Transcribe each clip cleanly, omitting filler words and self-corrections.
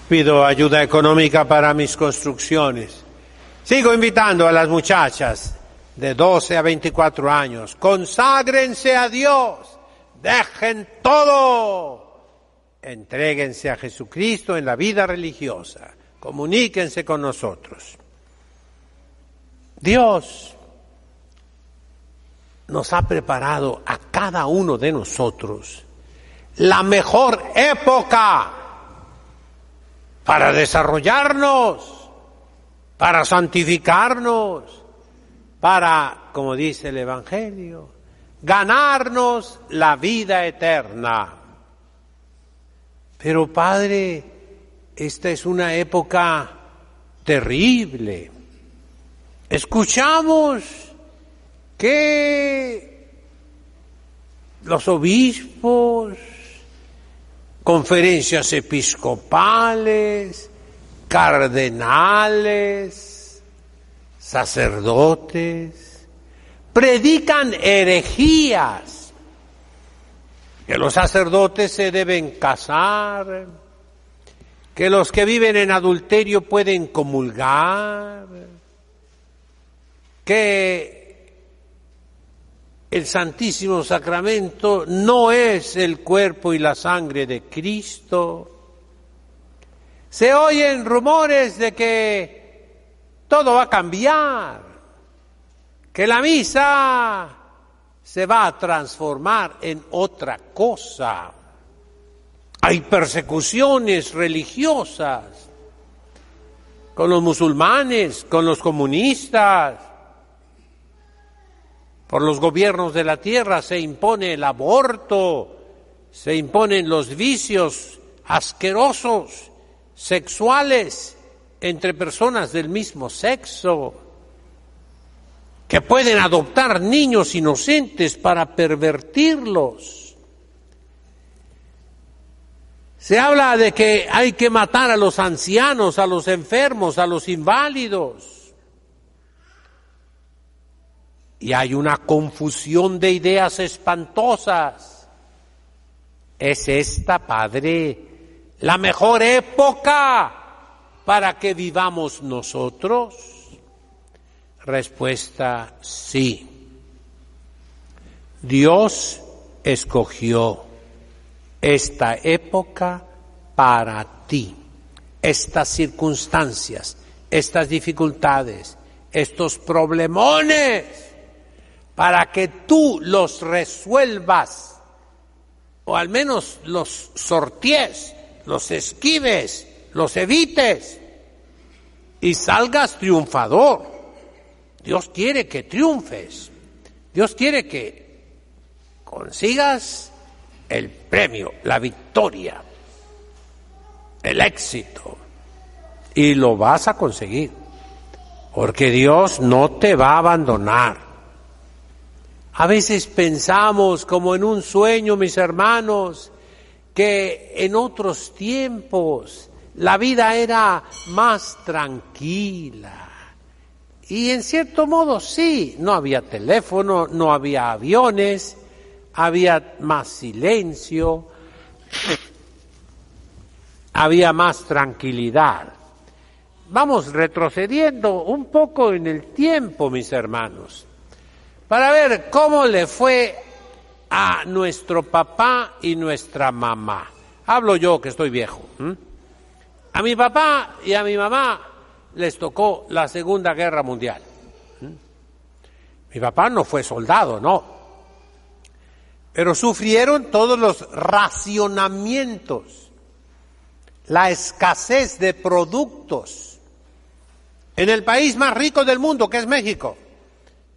Pido ayuda económica para mis construcciones. Sigo invitando a las muchachas de 12 a 24 años. Conságrense a Dios. Dejen todo. Entréguense a Jesucristo en la vida religiosa. Comuníquense con nosotros. Dios nos ha preparado a cada uno de nosotros la mejor época para desarrollarnos, para santificarnos, para, como dice el Evangelio, ganarnos la vida eterna. Pero Padre, esta es una época terrible. Escuchamos que los obispos, conferencias episcopales, cardenales, sacerdotes, predican herejías, que los sacerdotes se deben casar, que los que viven en adulterio pueden comulgar, que el Santísimo Sacramento no es el cuerpo y la sangre de Cristo. Se oyen rumores de que todo va a cambiar, que la misa se va a transformar en otra cosa. Hay persecuciones religiosas con los musulmanes, con los comunistas. Por los gobiernos de la tierra se impone el aborto, se imponen los vicios asquerosos, sexuales, entre personas del mismo sexo, que pueden adoptar niños inocentes para pervertirlos. Se habla de que hay que matar a los ancianos, a los enfermos, a los inválidos. Y hay una confusión de ideas espantosas. ¿Es esta, Padre, la mejor época para que vivamos nosotros? Respuesta: sí. Dios escogió esta época para ti, estas circunstancias, estas dificultades, estos problemones, para que tú los resuelvas, o al menos los sortees, los esquives, los evites, y salgas triunfador. Dios quiere que triunfes. Dios quiere que consigas el premio, la victoria, el éxito. Y lo vas a conseguir, porque Dios no te va a abandonar. A veces pensamos, como en un sueño, mis hermanos, que en otros tiempos la vida era más tranquila. Y en cierto modo sí, no había teléfono, no había aviones, había más silencio, había más tranquilidad. Vamos retrocediendo un poco en el tiempo, mis hermanos, para ver cómo le fue a nuestro papá y nuestra mamá. Hablo yo, que estoy viejo. A mi papá y a mi mamá les tocó la Segunda Guerra Mundial. Mi papá no fue soldado, no. Pero sufrieron todos los racionamientos, la escasez de productos. En el país más rico del mundo, que es México,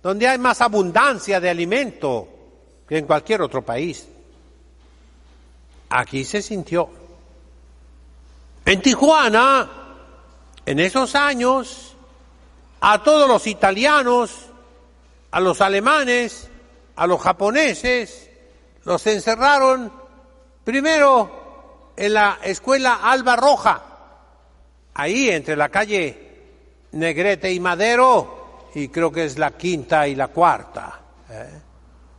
donde hay más abundancia de alimento que en cualquier otro país. Aquí se sintió. En Tijuana, en esos años, a todos los italianos, a los alemanes, a los japoneses, los encerraron primero en la escuela Alba Roja, ahí entre la calle Negrete y Madero, y creo que es la quinta y la cuarta.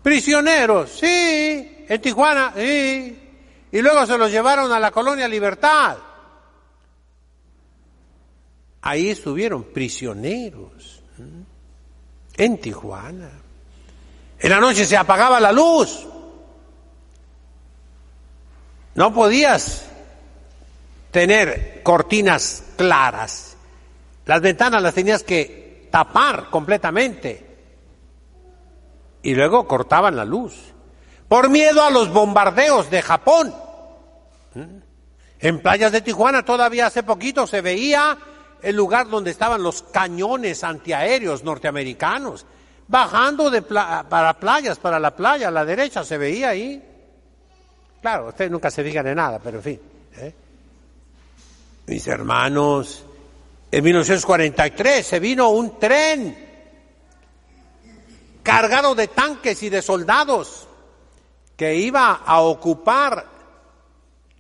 Prisioneros, sí, en Tijuana, sí. Y luego se los llevaron a la Colonia Libertad. ahí estuvieron prisioneros, en Tijuana. En la noche se apagaba la luz. No podías tener cortinas claras. Las ventanas las tenías que tapar completamente. Y luego cortaban la luz. Por miedo a los bombardeos de Japón. En playas de Tijuana todavía hace poquito se veía el lugar donde estaban los cañones antiaéreos norteamericanos. Bajando para la playa a la derecha se veía ahí. Claro, ustedes nunca se fijan en nada, pero en fin. Mis hermanos, en 1943 se vino un tren cargado de tanques y de soldados que iba a ocupar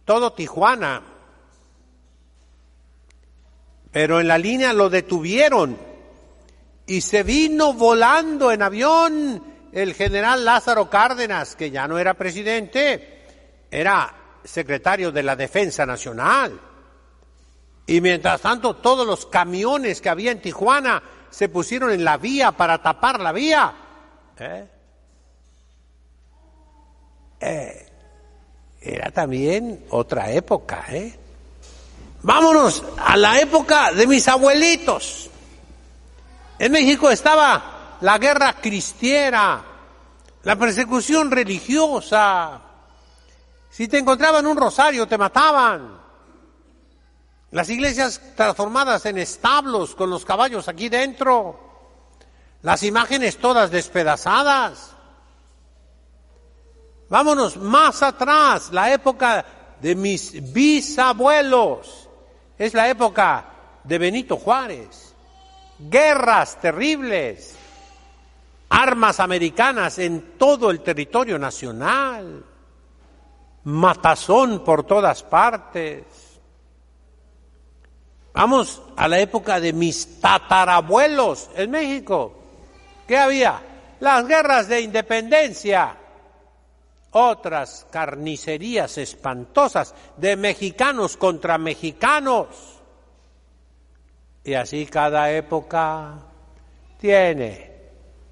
todo Tijuana. Pero en la línea lo detuvieron y se vino volando en avión el general Lázaro Cárdenas, que ya no era presidente, era secretario de la Defensa Nacional. Y mientras tanto, todos los camiones que había en Tijuana se pusieron en la vía para tapar la vía. Era también otra época, Vámonos a la época de mis abuelitos. En México estaba la guerra cristiera, la persecución religiosa. Si te encontraban un rosario, te mataban. Las iglesias transformadas en establos con los caballos aquí dentro. Las imágenes todas despedazadas. Vámonos más atrás, la época de mis bisabuelos. Es la época de Benito Juárez. Guerras terribles, armas americanas en todo el territorio nacional, matazón por todas partes. Vamos a la época de mis tatarabuelos en México. ¿Qué había? Las guerras de independencia, otras carnicerías espantosas de mexicanos contra mexicanos. Y así cada época tiene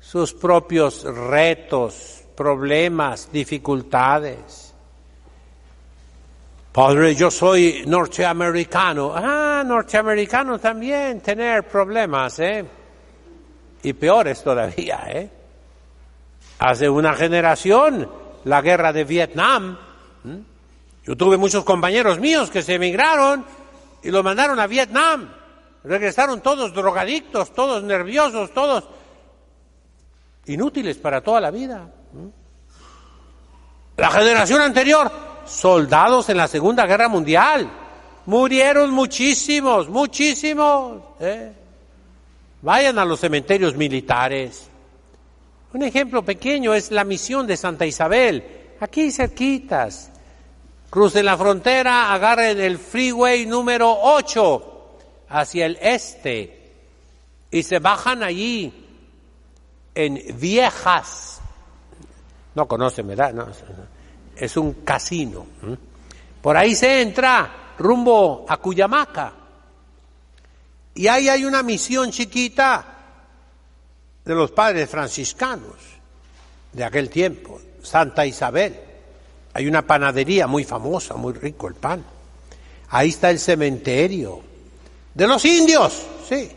sus propios retos, problemas, dificultades. Padre, yo soy norteamericano. Norteamericano también tener problemas, Y peores todavía, Hace una generación, la guerra de Vietnam. Yo tuve muchos compañeros míos que se emigraron y los mandaron a Vietnam. Regresaron todos drogadictos, todos nerviosos, todos inútiles para toda la vida. La generación anterior, soldados en la Segunda Guerra Mundial. Murieron muchísimos. Vayan a los cementerios militares. Un ejemplo pequeño es la misión de Santa Isabel. Aquí cerquitas. Crucen la frontera, agarren el freeway número 8. Hacia el este, y se bajan allí en Viejas. No conocen, ¿verdad? No, es un casino. Por ahí se entra rumbo a Cuyamaca. Y ahí hay una misión chiquita de los padres franciscanos de aquel tiempo, Santa Isabel. Hay una panadería muy famosa, muy rico el pan. Ahí está el cementerio de los indios, sí.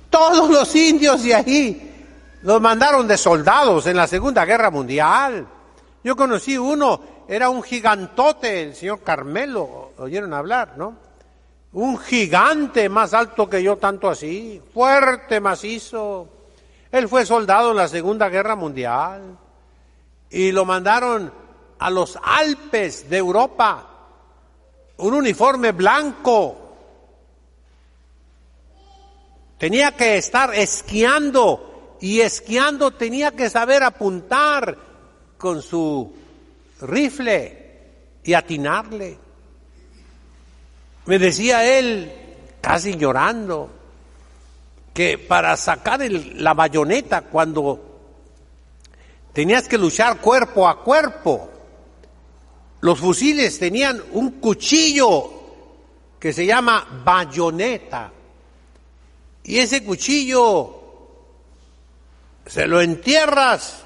Todos los indios de ahí los mandaron de soldados en la Segunda Guerra Mundial. Yo conocí uno, era un gigantote, el señor Carmelo, oyeron hablar, ¿no? Un gigante más alto que yo, tanto así, fuerte, macizo. Él fue soldado en la Segunda Guerra Mundial y lo mandaron a los Alpes de Europa, un uniforme blanco. Tenía que estar esquiando y esquiando tenía que saber apuntar con su rifle y atinarle. Me decía él, casi llorando, que para sacar la bayoneta cuando tenías que luchar cuerpo a cuerpo, los fusiles tenían un cuchillo que se llama bayoneta. y ese cuchillo se lo entierras,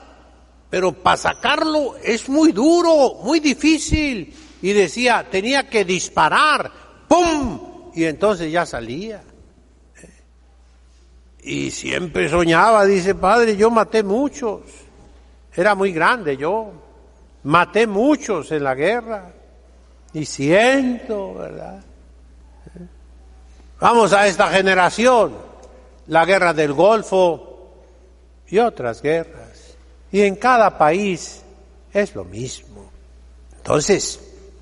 pero para sacarlo es muy duro, muy difícil. Y decía, tenía que disparar, ¡pum! Y entonces ya salía. Y siempre soñaba, dice, padre, yo maté muchos. Era muy grande yo. Maté muchos en la guerra. Y siento, ¿verdad? Vamos a esta generación, la guerra del Golfo y otras guerras. Y en cada país es lo mismo. Entonces,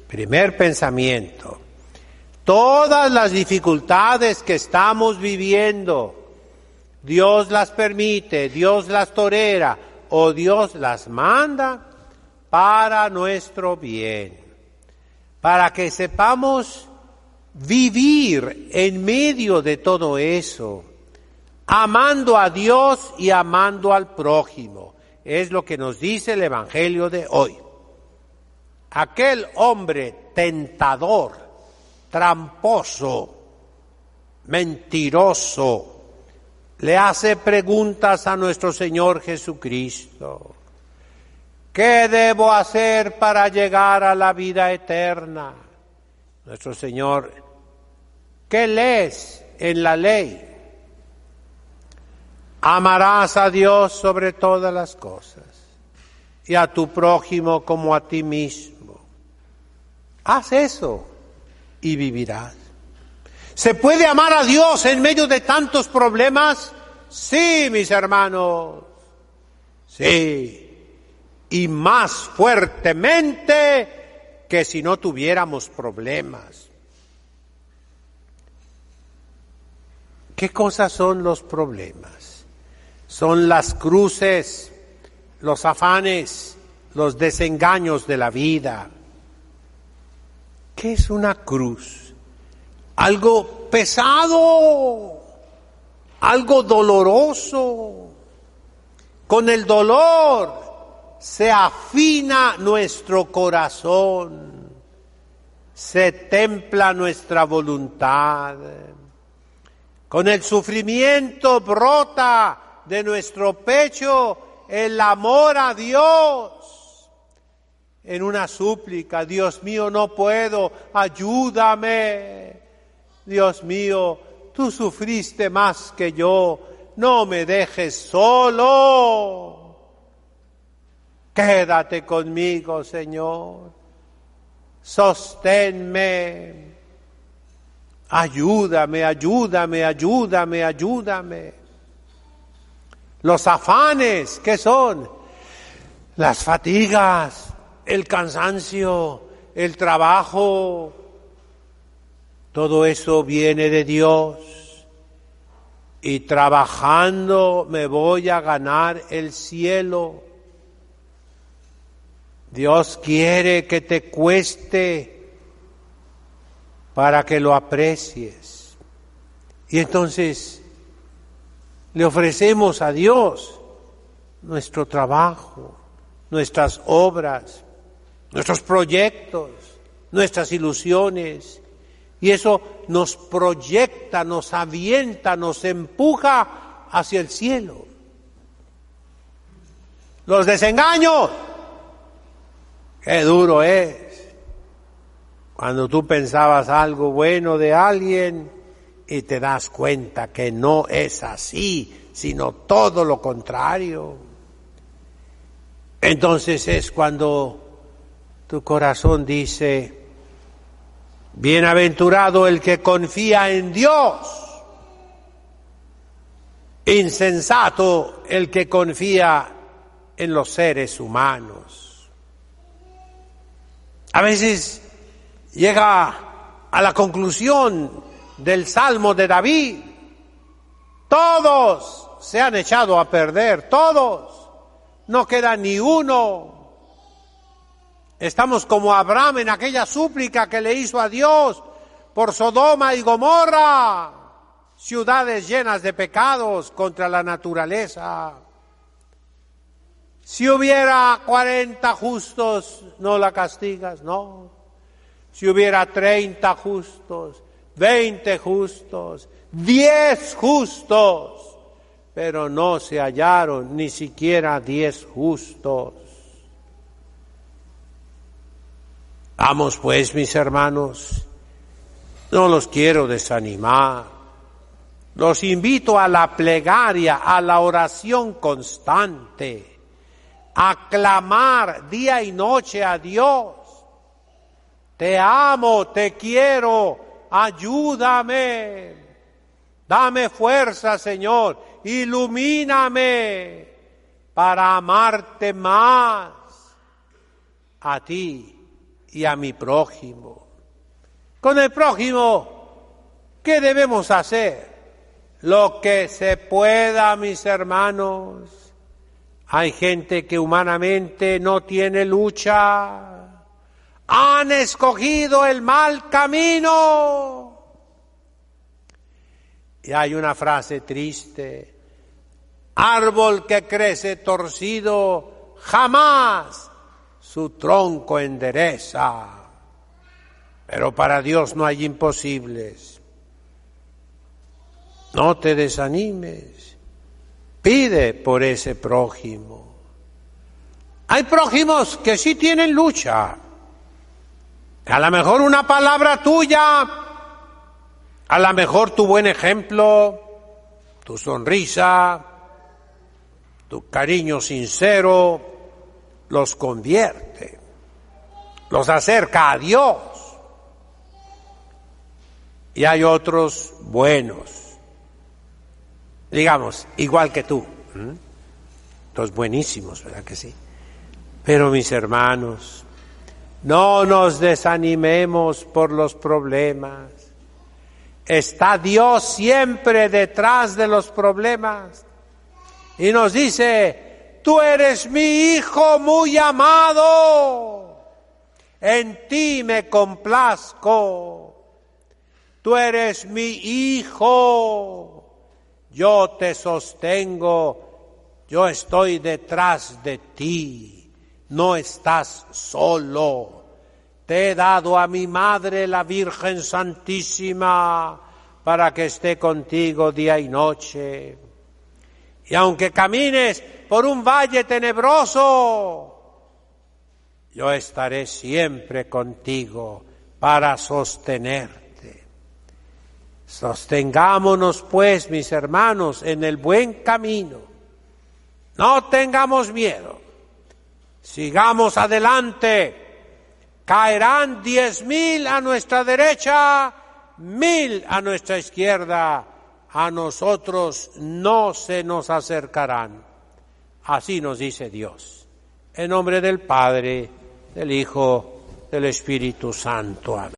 primer pensamiento, todas las dificultades que estamos viviendo, Dios las permite, Dios las tolera o Dios las manda para nuestro bien, para que sepamos vivir en medio de todo eso, amando a Dios y amando al prójimo. Es lo que nos dice el Evangelio de hoy. Aquel hombre tentador, tramposo, mentiroso, le hace preguntas a nuestro Señor Jesucristo. ¿Qué debo hacer para llegar a la vida eterna? Nuestro Señor, ¿qué lees en la ley? Amarás a Dios sobre todas las cosas y a tu prójimo como a ti mismo. Haz eso y vivirás. ¿Se puede amar a Dios en medio de tantos problemas? Sí, mis hermanos, sí. Y más fuertemente que si no tuviéramos problemas. ¿Qué cosas son los problemas? Son las cruces, los afanes, los desengaños de la vida. ¿Qué es una cruz? Algo pesado, algo doloroso. Con el dolor se afina nuestro corazón, se templa nuestra voluntad. Con el sufrimiento brota de nuestro pecho el amor a Dios. En una súplica, Dios mío, no puedo, ayúdame. Dios mío, tú sufriste más que yo, no me dejes solo. Quédate conmigo, Señor. Sosténme. Ayúdame, ayúdame, ayúdame, ayúdame. Los afanes, ¿qué son? Las fatigas, el cansancio, el trabajo. Todo eso viene de Dios. Y trabajando me voy a ganar el cielo. Dios quiere que te cueste para que lo aprecies. Y entonces le ofrecemos a Dios nuestro trabajo, nuestras obras, nuestros proyectos, nuestras ilusiones. Y eso nos proyecta, nos avienta, nos empuja hacia el cielo. Los desengaños, qué duro es. Cuando tú pensabas algo bueno de alguien y te das cuenta que no es así, sino todo lo contrario. Entonces es cuando tu corazón dice, bienaventurado el que confía en Dios, insensato el que confía en los seres humanos. A veces llega a la conclusión del Salmo de David, todos se han echado a perder, todos, no queda ni uno. Estamos como Abraham en aquella súplica que le hizo a Dios por Sodoma y Gomorra, ciudades llenas de pecados contra la naturaleza. Si hubiera 40 justos, no la castigas, no. Si hubiera 30 justos, 20 justos, 10 justos, pero no se hallaron ni siquiera 10 justos. Vamos pues, mis hermanos, no los quiero desanimar. Los invito a la plegaria, a la oración constante, a clamar día y noche a Dios. Te amo, te quiero, ayúdame. Dame fuerza, Señor, ilumíname para amarte más a ti y a mi prójimo. Con el prójimo, ¿qué debemos hacer? Lo que se pueda, mis hermanos. Hay gente que humanamente no tiene lucha. Han escogido el mal camino. Y hay una frase triste: árbol que crece torcido jamás su tronco endereza. Pero para Dios no hay imposibles. No te desanimes, pide por ese prójimo. Hay prójimos que sí tienen lucha. A lo mejor una palabra tuya, a lo mejor tu buen ejemplo, tu sonrisa, tu cariño sincero, los convierte, los acerca a Dios. Y hay otros buenos, digamos, igual que tú. Los buenísimos, ¿verdad que sí? Pero mis hermanos, no nos desanimemos por los problemas. Está Dios siempre detrás de los problemas. Y nos dice: tú eres mi hijo muy amado, en ti me complazco. Tú eres mi hijo, yo te sostengo, yo estoy detrás de ti, no estás solo. Te he dado a mi madre, la Virgen Santísima, para que esté contigo día y noche. Y aunque camines por un valle tenebroso, yo estaré siempre contigo para sostenerte. Sostengámonos pues, mis hermanos, en el buen camino. No tengamos miedo. Sigamos adelante. Caerán 10,000 a nuestra derecha, 1,000 a nuestra izquierda. A nosotros no se nos acercarán. Así nos dice Dios. En nombre del Padre, del Hijo, del Espíritu Santo. Amén.